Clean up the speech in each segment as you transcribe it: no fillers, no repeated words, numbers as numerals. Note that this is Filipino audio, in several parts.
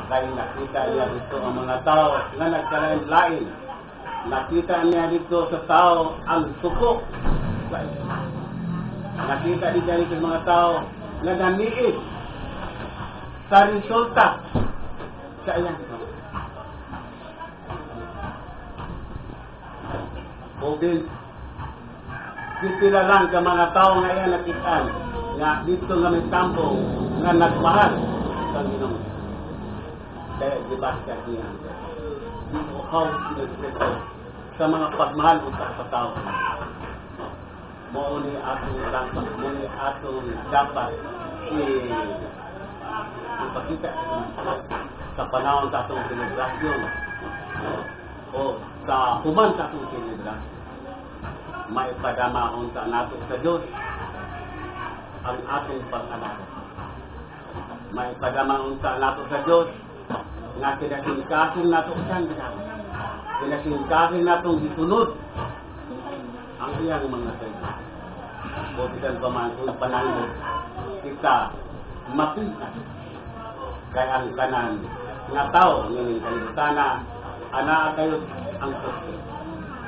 Kaya nakita niya dito ang mga tao na nagkalain-lain. Nakita niya dito sa tao ang suko. Nakita niya dito sa mga tao na naniis sa resulta. Kaya o din sila lang ka mga tao ngayon nakitaan nga dito nga may tampong nga nagmahal sa Ginoo. Kaya dibasa niya dito how to sa mga pagmahal sa tao. Mo ni atong dapat ipakita sa panahon sa atong selebrasyon o sa human sa atong selebrasyon. May padamahon sa nato sa Diyos ang atong pag-alaga. May padamahon sa nato sa Diyos nga kinasingkasing nato siyang ginagawa. Kinasingkasing natong gisunod ang iyang mga salita. O bisan pa man kung panahon kita makita kay ang tanan nga tao ngining kalibutana ana kayo ang puso.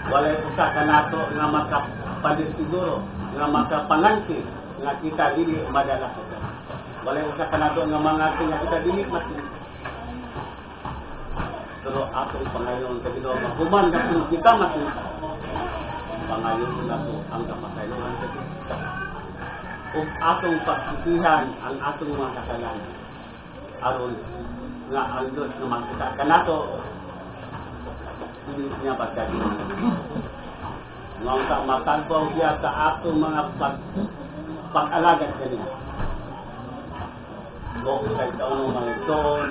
Walay usa ka nato nga makapandisiguro nga makapangangkin nga kita dili madala sa Dios. Walay usa ka nato nga mga nga kita dili makita. Pero atong pangayon sa Ginoo mahuman na kung kita makita. Pangayon nato ang kapasaylohan sa Dios. Ug atong pagsisihan ang atong mga kasalanan. Aron nga ang Diyos na makita kanato hindi niya pagkagin. Ngayon sa matagpaw siya sa atong mga pag-alagat kaniya. Kung sa taong mga itoon,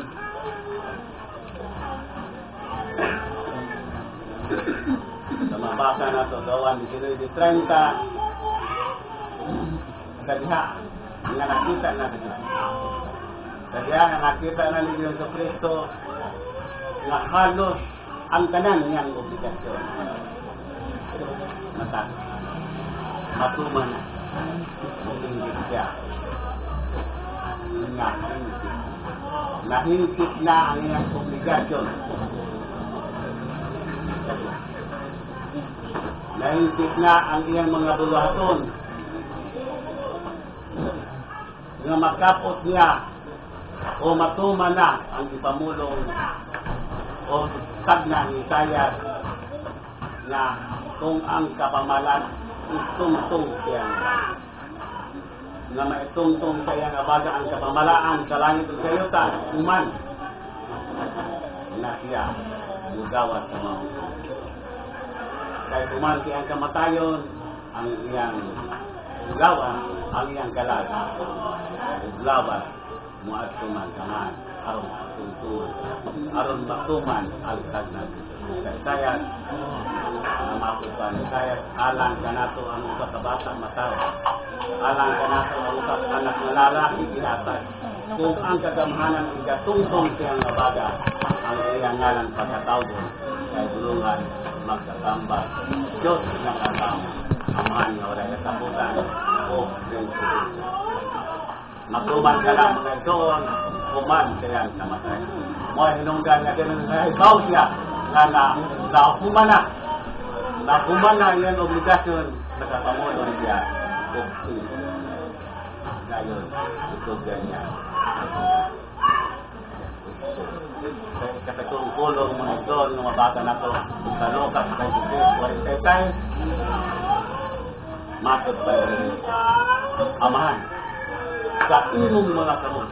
sa mabasa na ito, gawan 19:30, sa diha, nga nakita na ito. Sa diha, nga nakita na ni Diyos Kristo, nga halos ang tanan niyang obligasyon. Matuman na. Hindi siya. Nahinsip na ang iyang obligasyon. Nahinsip na ang iyang mga buluhaton. Nga makapot niya o matuman na ang ipamulong o tagna ni Isaiah na kung ang kapamalan itungtong siya nga maitungtong siya nga baga ang kapamalaan sa langit ug kayuta human na siya mugawat sa mga kay human siya ang kamatayon ang iyang gawa ang iyang kalag ug lawas muad tuman kaman aron tungtungan aron matuman ang tagna sa Isaiah na makupan Isaiah alang kanato ang usa ka bata mataw alang kanato ang usa ka anak nga lalaki gihatag kung ang kagamhanan igatungtong siyang nabaga ang iyang ngalan pagkatawgon kay bulungan magkatambal Diyos ng atang amahan nga walay katapusan o prinsipo magtuman ka lang mga doon human kaya namatay mo hinunggan nga ganun na ikaw siya nga nahuman na yung obligasyon nakapamulong siya o ngayon itugan niya katagong kulong mga doon ng mabata na to sa Lucas 23:46 matod ba yun amahan sa imong mga kamot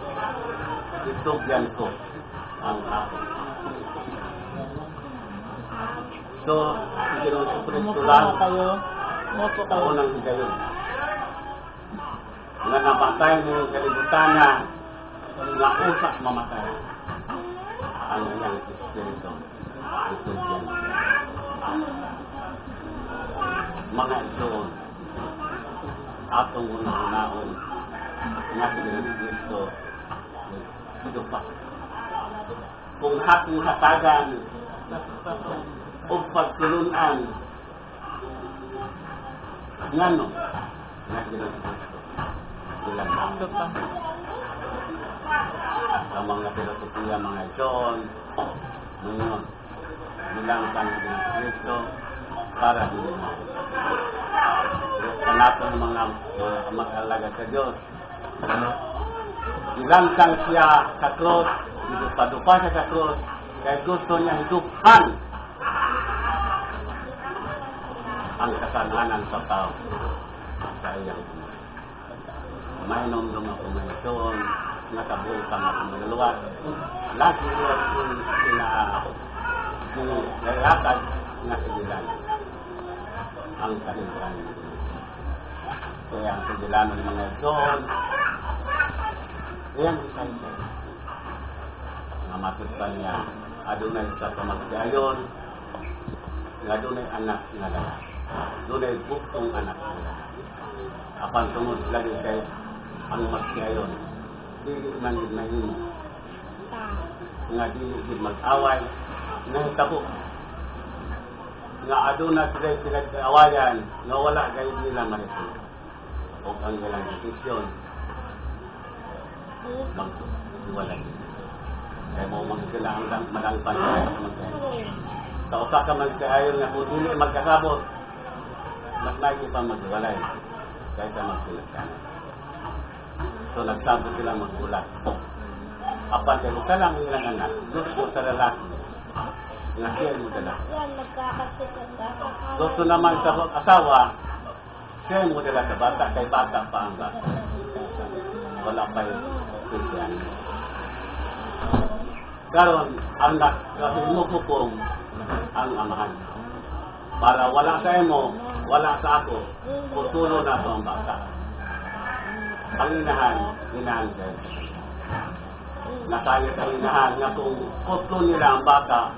itugyan ko ang ako. So, siguro sa Kristo lang ako lang higayon nga napatay mo yung kalibutan na usak mamatay ang iyang espiritu itugyan mga ito atong unang-unahon nga si Kristo ito pa kung hatong hatagan o pagtulunan ngano nga si Kristo ilang sa mga filosofiya iyang mga ison, ngayon, bilang kang Kristo, para din mo. Panato ng mga mag-alaga sa Diyos. Nilansang siya sa krus, padupa siya sa krus, kaya gusto niya hidupan ang kasalanan sa tao sa iyang mainom ng ako ngayon, nakabuutang ako magaluwas. Lagi niya sinayakad na sigilan ang kanilang. Kaya ang sigilan ng mga doon, ayan isa-isa. Nga matutupan niya, adunay sa kamagdayon, nga adunay anak nga lalaki. Adunay buktong anak nga lalaki. Apan tungod lagi kay ang magdayon, dili man din mahimo. Nga dili mag-away, nahitabo. Nga aduna sila pinag-awayan, nga wala kayo nila mahito. O ang galang desisyon, magwala. Kaya mo magkailangan malangpan kaya sa magkahayon. Sa usa ka magkahayon nga kung hindi magkasabot, mas lagi pa magwalay kaya sa magkilagkanan. So nagsabot sila magulat. Apan kayo ka lang ilang anak, gusto sa lalaki. Nga siya mo dala. Gusto naman sa asawa, siya mo dala sa bata, kay bata pa ang bata. Wala pa yung Christian. Karon ang hinuhukom ang amahan. Para wala sa imo, wala sa ako, putulo na ito ang bata. Ang inahan kayo. Nakaya sa inahan nga kung putulo nila ang bata,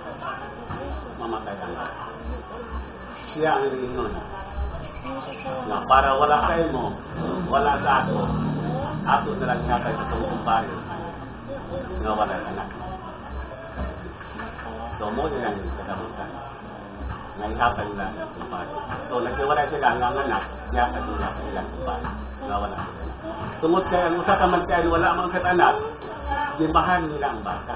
mamatay ang bata. Siya ang iniinon. Na para wala sa imo, wala sa ako na lang nga kayo sa tungkumpari nga wala anak. So, mo din ang katamutan. Naihapay nila sa tungkumpari. So, nagsiwala sila ang anak, niyapay nila sa ilang tungkumpari nga wala sila. Tungod kaya ang usa ka man kayo wala mang kat anak, limahan nila ang bata.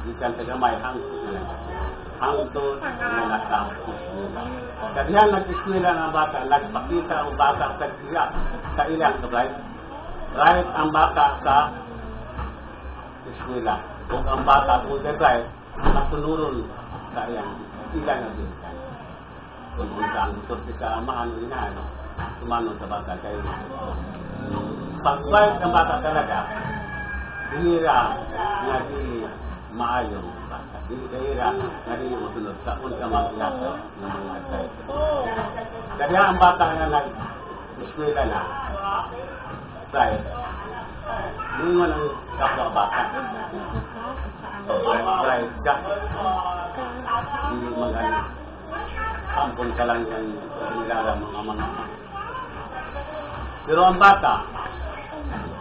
Ikan tagamay hangtod nila. Hangtod na natapos nila. Kaya nag-eskwela ng bata, nagpakita ang bata sa siya sa ilang kabay. Right ang bata sa eskwela. Kung ang bata kung kabay, nasunuron sa ilang na bintan. Kung unsa ang gusto sa amahan o inahan, tumanon sa bata kayo. Pag-right ang bata talaga, bihira nga di maayong bata. Bihira nga di musunod sa unsa mag-iasa ng mga atay. Kaya ang bata nga nag-eskwela na, right, lingon ang kapwa bata. Right, hindi magano. Ampun ka lang yung nilala mga. Pero ang bata,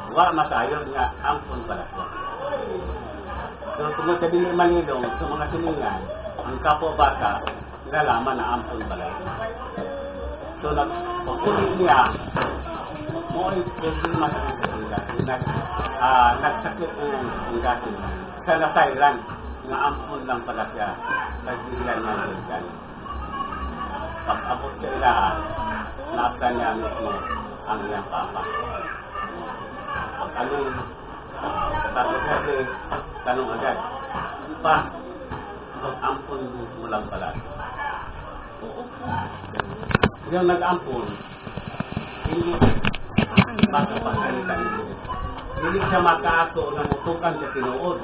wala masayon nga ampun pala siya. So, tungkol sa dili manilong, sa mga siningan, ang kapwa bata, nilalaman na ampun pala. So, pagkulit niya, mo ay problema sa kanila. Nagsakit ang gasin. Sa nasairan, nga ampun lang pala siya. Nagbilan niya ang gasin. Pag-abot sa ilahan, naakta niya mismo ang iyang papa. Pag-alin, sabi tanong agad, pa, pag-ampun mo lang pala. Yung nag-ampun, hindi makapagalitan niyo. Hindi siya makaato na mutukan sa tinuod.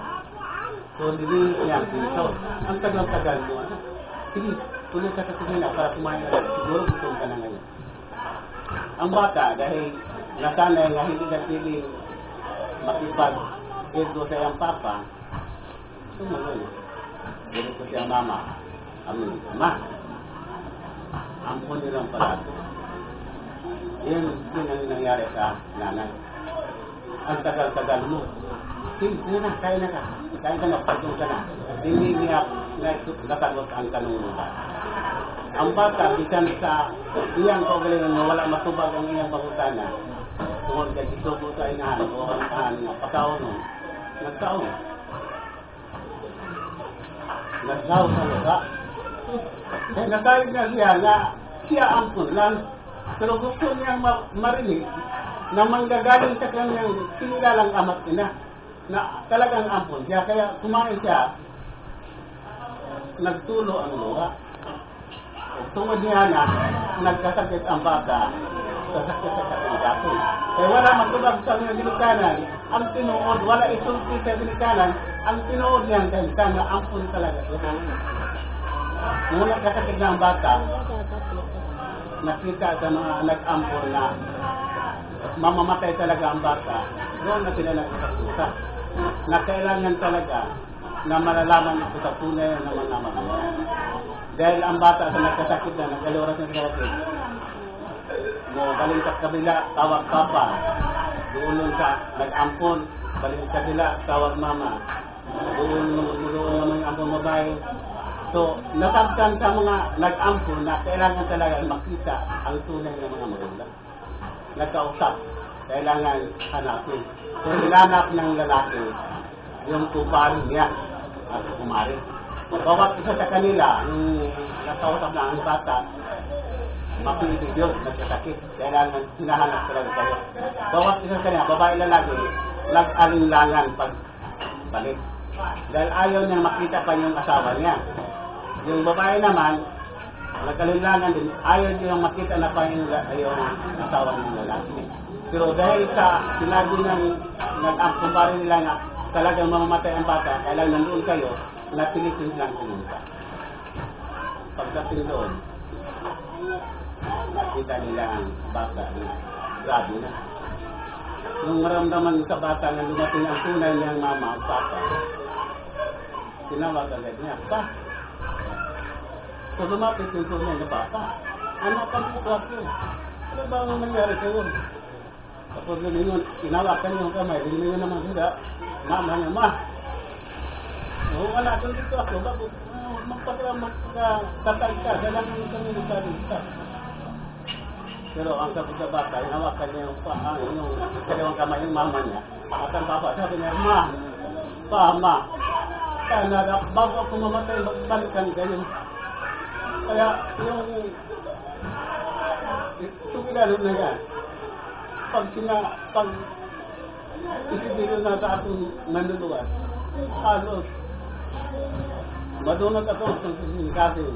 So, hindi niya dito. Ang tagal-tagal mo, sige, tuloy ka sa kusina para kumain na siguro gusto ka na ngayon. Ang bata, dahil nasanay nga hindi na piling makipag-ego sa iyang papa, sumunod. Dito ko siya mama. Amin, ma, ampun nilang pala. Yan ang nangyari sa nanay. Ang tagal-tagal mo. Sige na, kaya na ka. Kaya ka na, pagdong ka na. Hindi niya natagot ang kanungan. Ang bata, bisan sa iyang kaugalingan na wala matubag ang iyang pangutana, tungkol kay isubo sa inahan o ang tahan nga, pataon nun, nagtaon. nagsaw sa lupa. Eh, natayag na siya ampun lang. Pero gusto niyang marinig na manggagaling sa kanyang sinilalang ama't ina na talagang ampun siya. Kaya kumain siya, nagtulo ang luha. Tungod niya na nagkasakit ang bata, kasakit sa katingkasin. Kaya wala matulag sa mga ginikanan, ang tinuod, wala isulti sa ginikanan, ang tinuod niyang kaya na ampun talaga. Mula kasakit ng bata, nakita sa mga nag-ampun na mamamatay talaga ang bata, doon na sila nagkakasusa. Na kailangan talaga na malalaman ito sa tunay na mga magulang. Dahil ang bata sa nagkasakit na, nag-aluras na sakit, mo galing sa kabila, tawag papa. Doon sa nag-ampon, balik sa kabila, tawag mama. Doon naman yung ampon babae. So, nasabtan sa mga nag-ampon na kailangan talaga makita ang tunay ng mga magulang. Nagkausap, kailangan hanapin. So, nilanap ng lalaki yung kumpare niya at kumari. Bawat isa sa kanila, nakausap na ang bata, mapili Diyos, nagkasakit. Kailangan hinahanap talaga kayo. Bawat isa sa kanila, babae lalaki, nag-alinlangan pagbalik. Dahil ayaw niya makita pa yung asawa niya. Yung babae naman, nag-alinlangan din, ayaw niya makita na pa yung asawa ng lalaki. Pero dahil sa sinabi ng kumpare nila na talagang mamamatay ang bata, kailangan nandoon kayo, napilitin lang pumunta. Pagdating doon, nakita nila ang bata na grabe na. Nung maramdaman sa bata na lumating ang tunay niyang mama at papa, tinawag agad niya, pa. So lumapit yung tunay na papa. Anak ka dito ako. Ano ba ang nangyari sa'yo? Tapos lumingon, tinawakan yung kamay, lumingon naman sila, mama niya, ma. Oo, wala kang dito ako. Bakit? Magpagkatay ka. Kailangan kami nagsalita. Pero ang sabi sa bata, hinawakan niya yung kalawang kamay yung mama niya. At ang papa, sabi niya, ma, sana bago ako mamatay, magbalikan kayo. Kaya yung tuminalo na yan. Pag isipin na sa atong manluluwas, halos madunag ako sa sisingkasin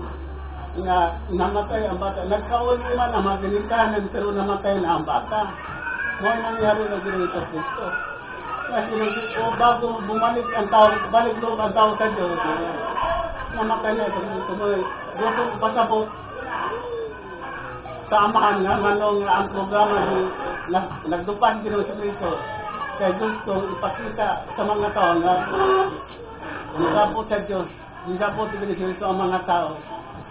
na namatay ang bata. Nagkauli man ang mga ginikanan pero namatay na ang bata. May nangyari na ginito sa Kristo. Kasi bago bumalik ang tao, balik loob ang tao sa Diyos, namatay na ito. Gusto pasabot sa amahan nga manong ang programa nagdupan Ginoo sa Kristo. Kaya gusto ipakita sa mga tao na nisapot sa Diyos, nisapot sa Kristo ang mga tao,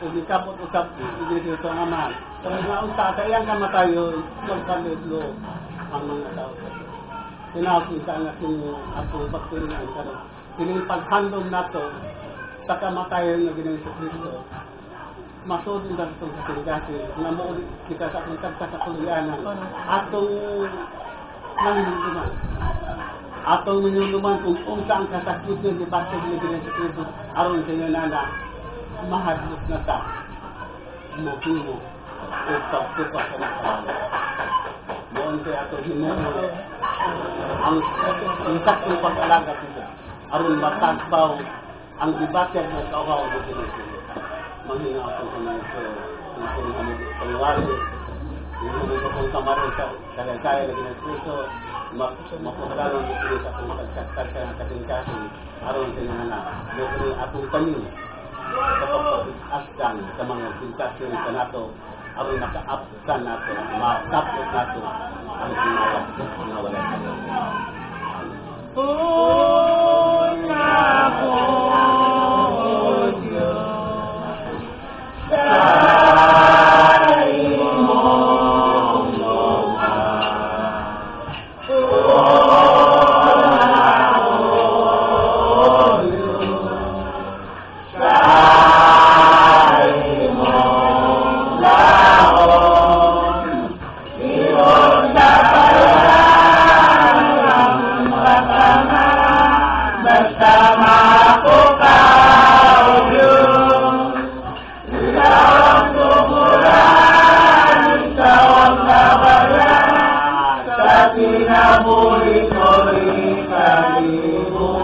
o nisapot usap sa Kristo ang Ama. Kaya nga unta, sa iyang kamatayo, magpalidlo ang mga tao. Sinakita ang ating bakterya ang karoon. Sining paghandom na to sa kamatayon na Ginoo sa Kristo, masod ang datong kasi na mo kita sa akong tagsa sa kulianan atong nangyuluman. Atong nangyuluman kung unsa ang kasakit ng dibate ni Ginoo sa Kristo aron sa inyo nana mahadlok na ta mo o pagtupa sa mga doon kaya ato hinuno ang sakong pag-alaga dito aron matagbaw ang dibate ng kauhaw ng Ginoo. Manghinga ako sa mga kung paliwari yung hindi ko kung kamarin sa kagagaya na ginagpuso mapaglalong ito sa kung pagkakta ng katingkasin aron sa mga na doon atong tanin kapag askan sa mga tingkasyon sa nato aron maka-apsan nato makapot nato ang sinawag na wala Bye. na muli ko'y kalimutan.